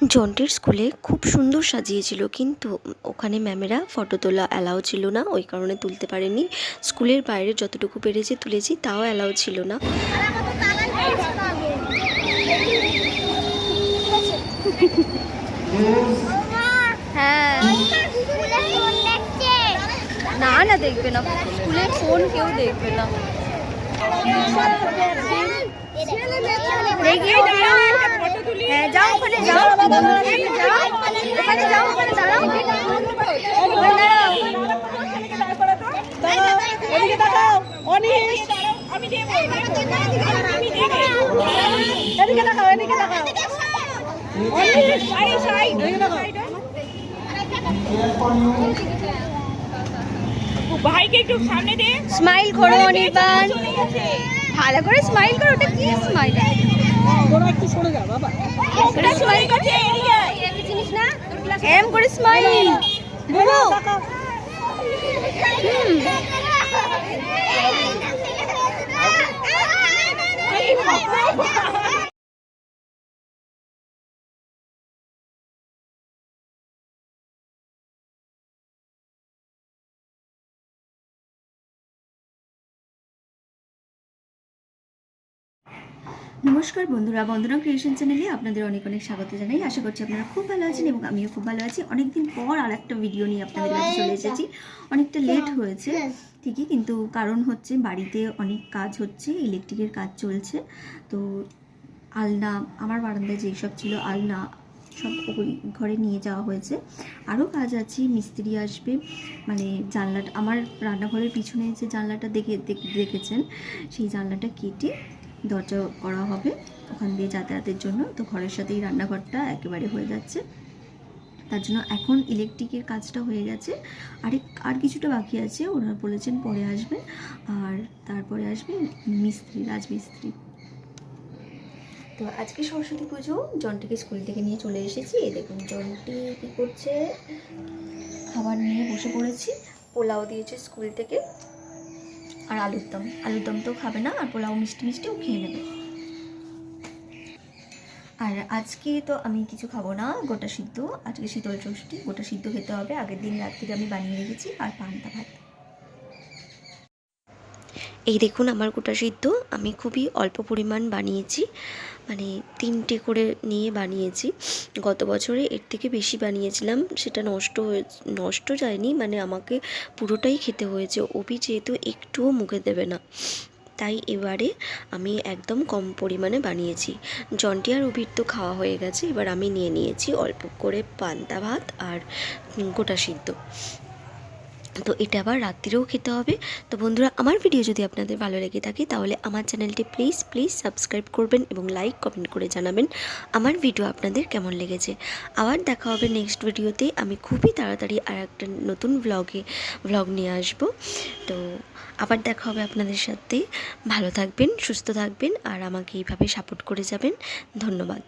জন্টের স্কুলে খুব সুন্দর সাজিয়েছিল, কিন্তু ওখানে ম্যামেরা ফটো তোলা অ্যালাউ ছিল না, ওই কারণে তুলতে পারেনি। স্কুলের বাইরে যতটুকু পেরেছি তুলেছি, তাও অ্যালাউ ছিল না। হ্যাঁ, না না দেখবে না, স্কুলের ফোন কেউ দেখবে না। হ্যাঁ যাও, ওখানে যাও, ওখানে যাও, ওখানে দাঁড়াও, ভাইকে একটু সামনে দে, স্মাইল করো অনির্বাণ, ভালো করে স্মাইল করো। ওটা কি স্মাইল? তোরা একটু সরে যা বাবা, ওটা স্মাইল করছে, চিনিস না? এম করে স্মাইল বুবু। নমস্কার বন্ধুরা, বন্দনা ক্রিয়েশন চ্যানেলে আপনাদের অনেক অনেক স্বাগত জানাই। আশা করছি আপনারা খুব ভালো আছেন এবং আমিও খুব ভালো আছি। অনেকদিন পর আর একটা ভিডিও নিয়ে আপনাদের কাছে চলে এসেছি। অনেকটা লেট হয়েছে ঠিকই, কিন্তু কারণ হচ্ছে বাড়িতে অনেক কাজ হচ্ছে, ইলেকট্রিকের কাজ চলছে। তো আলনা, আমার বারান্দায় যেসব ছিল আলনা সব ওই ঘরে নিয়ে যাওয়া হয়েছে। আরও কাজ আছে, মিস্ত্রি আসবে, মানে জানলাটা, আমার রান্নাঘরের পিছনে যে জানলাটা দেখেছেন, সেই জানলাটা কেটে দরজা করা হবে ওখান দিয়ে যাতায়াতের জন্য। তো ঘরের সাথেই রান্নাঘরটা একেবারে হয়ে যাচ্ছে, তার জন্য এখন ইলেকট্রিকের কাজটা হয়ে গেছে। আর কিছুটা বাকি আছে, ওনারা বলেছেন পরে আসবে। আর তারপরে আসবে মিস্ত্রি, রাজমিস্ত্রি। তো আজকে সরস্বতী পুজো, জনটিকে স্কুল থেকে নিয়ে চলে এসেছি। এই দেখুন জনটি কী করছে, খাবার নিয়ে বসে পড়েছি। পোলাও দিয়েছে স্কুল থেকে, আর আলুর দম তো খাবে না, আর পোলাও মিষ্টি মিষ্টিও খেয়ে নেবে। আর আজকে তো আমি কিছু খাবো না, গোটা সিদ্ধ, আজকে শীতল ষষ্ঠী, গোটা সিদ্ধ খেতে হবে। আগের দিন রাত থেকে আমি বানিয়ে রেখেছি, আর পান্তা ভাত। এই দেখুন আমার গোটা সিদ্ধ, আমি খুবই অল্প পরিমাণ বানিয়েছি, মানে 3টে করে নিয়ে বানিয়েছি। গত বছরে এর থেকে বেশি বানিয়েছিলাম, সেটা নষ্ট যায়নি, মানে আমাকে পুরোটাই খেতে হয়েছে। অভি যেহেতু একটুও মুখে দেবে না, তাই এবারে আমি একদম কম পরিমাণে বানিয়েছি। জন্টি আর অভির তো খাওয়া হয়ে গেছে, এবার আমি নিয়ে নিয়েছি অল্প করে পান্তা ভাত আর গোটা সিদ্ধ। তো এটা আবার রাত্রিরেও খেতে হবে। তো বন্ধুরা, আমার ভিডিও যদি আপনাদের ভালো লেগে থাকে তাহলে আমার চ্যানেলটি প্লিজ সাবস্ক্রাইব করবেন এবং লাইক কমেন্ট করে জানাবেন আমার ভিডিও আপনাদের কেমন লেগেছে। আবার দেখা হবে নেক্সট ভিডিওতে। আমি খুবই তাড়াতাড়ি আর একটা নতুন ভ্লগ নিয়ে আসব। তো আবার দেখা হবে আপনাদের সাথে। ভালো থাকবেন, সুস্থ থাকবেন, আর আমাকে এইভাবে সাপোর্ট করে যাবেন। ধন্যবাদ।